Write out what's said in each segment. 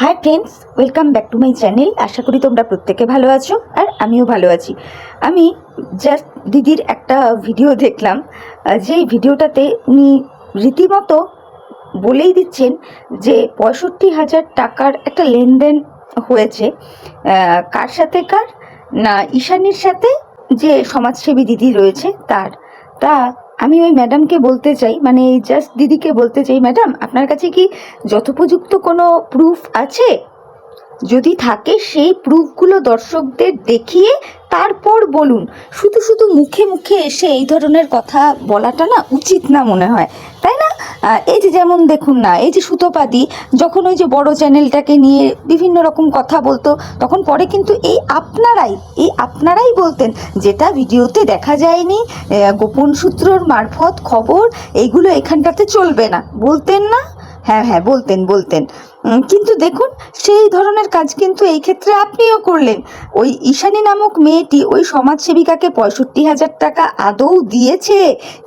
High friends, welcome back to my channel. আশা করি তোমরা প্রত্যেকে ভালো আছো আর আমিও ভালো আছি। আমি জাস্ট দিদির একটা ভিডিও দেখলাম, যে ভিডিওটাতে উনি রীতিমতো বলেই দিচ্ছেন যে 65,000 টাকার একটা লেনদেন হয়েছে। কার সাথে কার না, ঈশানীর সাথে যে সমাজসেবী দিদি রয়েছে তার। তা আমি ওই ম্যাডামকে বলতে চাই, মানে জাস্ট দিদিকে বলতে চাই, ম্যাডাম আপনার কাছে কি যথোপযুক্ত কোনো প্রুফ আছে? যদি থাকে সেই প্রুফগুলো দর্শকদের দেখিয়ে তারপর বলুন। শুধু শুধু মুখে মুখে এসে এই ধরনের কথা বলাটা না উচিত না মনে হয়, তাই না? এই যে যেমন দেখুন না, এই যে সুতোপাদি যখন ওই যে বড় চ্যানেলটাকে নিয়ে বিভিন্ন রকম কথা বলতো, তখন পরে কিন্তু এই আপনারাই বলতেন যেটা ভিডিওতে দেখা যায়নি, গোপন সূত্রর মারফত খবর, এইগুলো এখানটাতে চলবে না, বলতেন না? হ্যাঁ বলতেন। কিন্তু দেখুন, সেই ধরনের কাজ কিন্তু এই ক্ষেত্রে আপনিও করলেন। ওই ঈশানী নামক মেয়েটি ওই সমাজসেবিকাকে 65,000 টাকা আদৌ দিয়েছে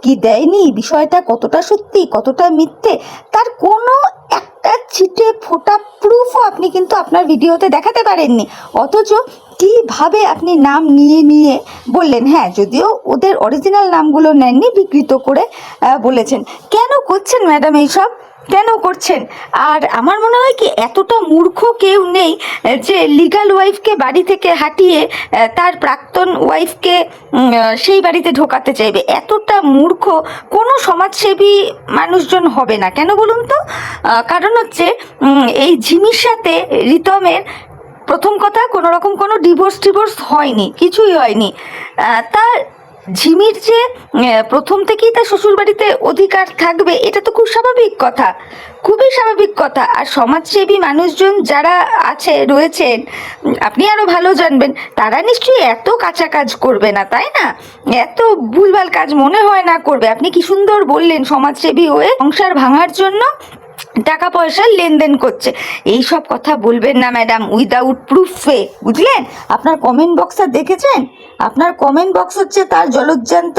কি দেয়নি, বিষয়টা কতটা সত্যি কতটা মিথ্যে, তার কোনো একটা ছিটে ফোটা প্রুফও আপনি কিন্তু আপনার ভিডিওতে দেখাতে পারেননি। অথচ কিভাবে আপনি নাম নিয়ে বললেন, হ্যাঁ যদিও ওদের অরিজিনাল নামগুলো নেননি, বিকৃত করে বলেছেন। কেন করছেন ম্যাডাম এইসব? কেন করছেন? আর আমার মনে হয় কি, এতটা মূর্খ কেউ নেই যে লিগাল ওয়াইফকে বাড়ি থেকে হাঁটিয়ে তার প্রাক্তন ওয়াইফকে সেই বাড়িতে ঢোকাতে চাইবে। এতটা মূর্খ কোনো সমাজসেবী মানুষজন হবে না। কেন বলুন তো? কারণ হচ্ছে এই ঝিমির সাথে রিতমের প্রথম কথা কোনো রকম কোনো ডিভোর্স হয়নি, কিছুই হয়নি। তার ঝিমির যে প্রথম থেকেই তার শ্বশুরবাড়িতে অধিকার থাকবে, এটা তো খুব স্বাভাবিক কথা, খুবই স্বাভাবিক কথা। আর সমাজসেবী মানুষজন যারা রয়েছেন, আপনি আরও ভালো জানবেন, তারা নিশ্চয়ই এত কাঁচা কাজ করবে না, তাই না? এত ভুলভাল কাজ মনে হয় না করবে। আপনি কি সুন্দর বললেন, সমাজসেবী হয়ে সংসার ভাঙার জন্য টাকা পয়সার লেনদেন করছে। এই সব কথা বলবেন না ম্যাডাম উইদাউট প্রুফে, বুঝলেন? আপনার কমেন্ট বক্সটা দেখেছেন? আপনার কমেন্ট বক্স হচ্ছে তার জলজ্জান্ত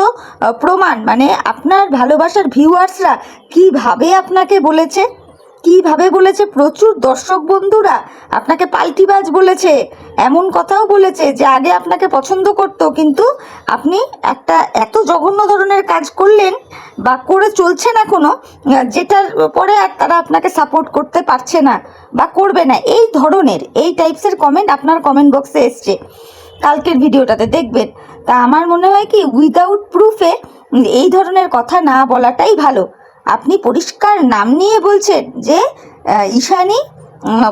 প্রমাণ। মানে আপনার ভালোবাসার ভিউয়ার্সরা কিভাবে আপনাকে বলেছে, প্রচুর দর্শক বন্ধুরা আপনাকে পাল্টিবাজ বলেছে, এমন কথাও বলেছে যে আগে আপনাকে পছন্দ করত, কিন্তু আপনি একটা এত জঘন্য ধরনের কাজ করলেন বা করে চলছেন এখনো, যেটার পরে আর তারা আপনাকে সাপোর্ট করতে পারছে না বা করবে না। এই ধরনের এই টাইপসের কমেন্ট আপনার কমেন্ট বক্সে এসছে, কালকের ভিডিওটাতে দেখবেন। তা আমার মনে হয় কি, উইদাউট প্রুফে এই ধরনের কথা না বলাটাই ভালো। আপনি পরিষ্কার নাম নিয়ে বলছেন যে ঈশানী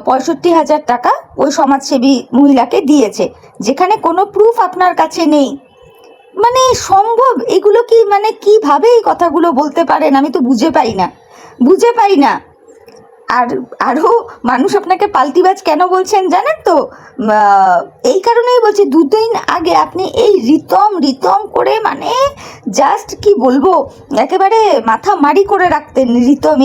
65,000 টাকা ওই সমাজসেবী মহিলাকে দিয়েছে, যেখানে কোনো প্রুফ আপনার কাছে নেই। মানে সম্ভব এগুলো কি? মানে কিভাবে এই কথাগুলো বলতে পারেন? আমি তো বুঝে পাই না। আর আরও মানুষ আপনাকে পাল্টিবাজ কেন বলছেন জানেন তো? এই কারণেই বলছি, দুদিন আগে আপনি এই রিতম করে, মানে জাস্ট কি বলবো, একেবারে মাথা মারি করে রাখতেন।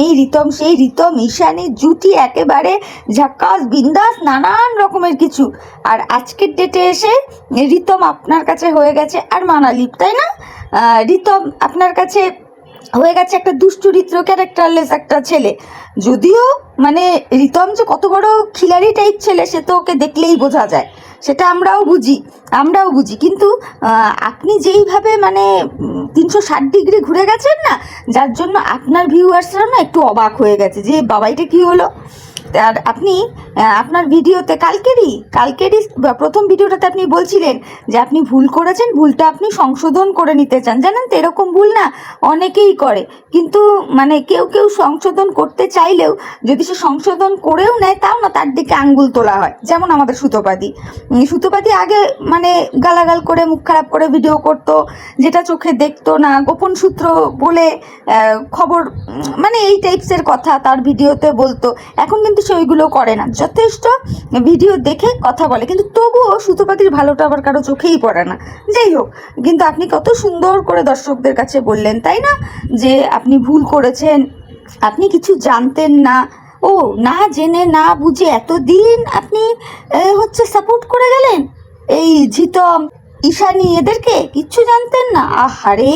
এই রিতম সেই রিতম, ঈশানীর জুটি একেবারে ঝাক্কাস বিন্দাস, নানান রকমের কিছু। আর আজকের ডেটে এসে রিতম আপনার কাছে হয়ে গেছে আর মানালিপ, তাই না? রিতম আপনার কাছে হয়ে গেছে একটা দুশ্চরিত্র ক্যারেক্টারলেস একটা ছেলে। যদিও মানে রিতম যে কত বড় খিলাড়ি টাইপ ছেলে সে তো ওকে দেখলেই বোঝা যায়, সেটা আমরাও বুঝি। কিন্তু আপনি যেইভাবে মানে 360 ডিগ্রি ঘুরে গেছেন না, যার জন্য আপনার ভিউয়ার্সরা না একটু অবাক হয়ে গেছে যে বাবাইটা কি হলো। আর আপনি আপনার ভিডিওতে কালকেরই প্রথম ভিডিওটাতে আপনি বলছিলেন যে আপনি ভুল করেছেন, ভুলটা আপনি সংশোধন করে নিতে চান। জানেন তো, এরকম ভুল না অনেকেই করে, কিন্তু মানে কেউ সংশোধন করতে চাইলেও যদি সে সংশোধন করেও নেয়, তাও না তার দিকে আঙ্গুল তোলা হয়। যেমন আমাদের সুতোপাদি আগে মানে গালাগাল করে, মুখ খারাপ করে ভিডিও করতো, যেটা চোখে দেখতো না, গোপন সূত্র বলে খবর, মানে এই টাইপসের কথা তার ভিডিওতে বলতো। এখন কিন্তু সে ওইগুলো করে না, যথেষ্ট ভিডিও দেখে কথা বলে, কিন্তু তবুও সুতোপাতির ভালোটা আবার কারো চোখেই পড়ে না। যাই হোক, কিন্তু আপনি কত সুন্দর করে দর্শকদের কাছে বললেন, তাই না, যে আপনি ভুল করেছেন, আপনি কিছু জানতেন না। ও না জেনে না বুঝে এতদিন আপনি হচ্ছে সাপোর্ট করে গেলেন এই ঝিতম, ঈশানী, এদেরকে কিচ্ছু জানতেন না। আহারে,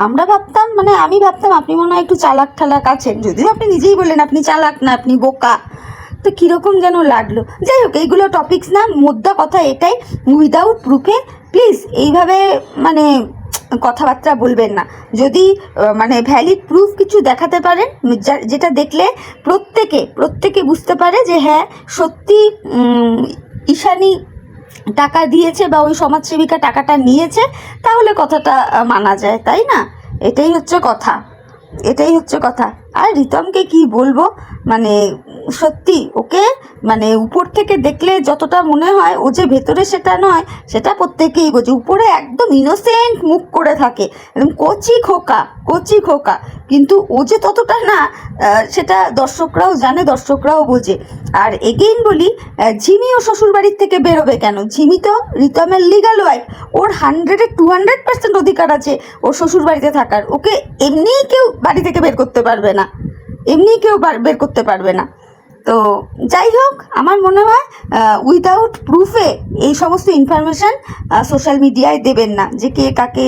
আমরা ভাবতাম, মানে আমি ভাবতাম আপনি মনে হয় একটু চালাক ঠালাক আছেন, যদিও আপনি নিজেই বললেন আপনি চালাক না, আপনি বোকা। তো কীরকম যেন লাগলো। যাই হোক, এইগুলো টপিকস না, মোদ্দা কথা এটাই, উইদাউট প্রুফে প্লিজ এইভাবে মানে কথাবার্তা বলবেন না। যদি মানে ভ্যালিড প্রুফ কিছু দেখাতে পারেন, যেটা দেখলে প্রত্যেকে বুঝতে পারে যে হ্যাঁ সত্যি ঈশানী টাকা দিয়েছে বা ওই সমাজসেবিকা টাকাটা নিয়েছে, তাহলে কথাটা মানা যায়, তাই না? এটাই হচ্ছে কথা। আর রিতমকে কি বলবো, মানে সত্যি ওকে মানে উপর থেকে দেখলে যতটা মনে হয় ও যে ভেতরে সেটা নয়, সেটা প্রত্যেকেই বোঝে। উপরে একদম ইনোসেন্ট মুখ করে থাকে, একদম কচি খোকা, কিন্তু ও যে ততটা না, সেটা দর্শকরাও জানে, দর্শকরাও বোঝে। আর এগেইন বলি, ঝিমি ও শ্বশুরবাড়ির থেকে বেরোবে কেন? ঝিমি তো রিতমের লিগাল ওয়াইফ, ওর 200% অধিকার আছে ওর শ্বশুরবাড়িতে থাকার। ওকে এমনিই কেউ বাড়ি থেকে বের করতে পারবে না। তো যাই হোক, আমার মনে হয় উইদাউট প্রুফে এই সমস্ত ইনফরমেশান সোশ্যাল মিডিয়ায় দেবেন না, যে কে কাকে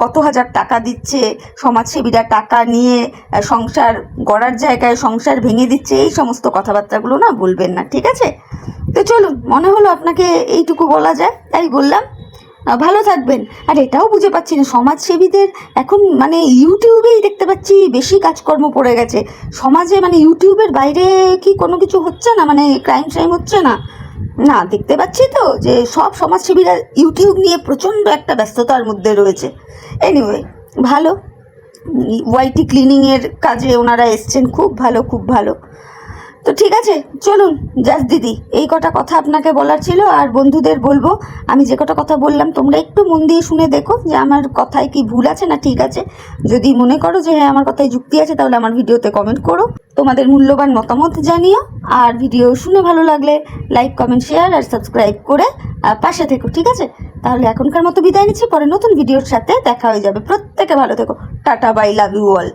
কত হাজার টাকা দিচ্ছে, সমাজসেবীরা টাকা নিয়ে সংসার গড়ার জায়গায় সংসার ভেঙে দিচ্ছে, এই সমস্ত কথাবার্তাগুলো না বলবেন না, ঠিক আছে? তো চলুন, মনে হলো আপনাকে এইটুকু বলা যায়, তাই বললাম। ভালো থাকবেন। আর এটাও বুঝে পাচ্ছি না, সমাজসেবীদের এখন মানে ইউটিউবেই দেখতে পাচ্ছি বেশি কাজকর্ম পড়ে গেছে সমাজে। মানে ইউটিউবের বাইরে কি কোনো কিছু হচ্ছে না, মানে ক্রাইম হচ্ছে না? না, দেখতে পাচ্ছি তো যে সব সমাজসেবীরা ইউটিউব নিয়ে প্রচণ্ড একটা ব্যস্ততার মধ্যে রয়েছে। এনিওয়ে, ভালো, ওয়াইটি ক্লিনিংয়ের কাজে ওনারা এসছেন, খুব ভালো। তো ঠিক আছে, চলুন। জাস্ট দিদি, এই কটা কথা আপনাকে বলার ছিল। আর বন্ধুদের বলবো, আমি যে কটা কথা বললাম তোমরা একটু মন দিয়ে শুনে দেখো যে আমার কথায় কি ভুল আছে না ঠিক আছে। যদি মনে করো যে হ্যাঁ আমার কথায় যুক্তি আছে, তাহলে আমার ভিডিওতে কমেন্ট করো, তোমাদের মূল্যবান মতামত জানিও। আর ভিডিও শুনে ভালো লাগলে লাইক, কমেন্ট, শেয়ার আর সাবস্ক্রাইব করে পাশে থেকো, ঠিক আছে? তাহলে এখনকার মতো বিদায় নিচ্ছি, পরে নতুন ভিডিওর সাথে দেখা হয়ে যাবে। প্রত্যেকে ভালো থেকো, tata, bye, love you all.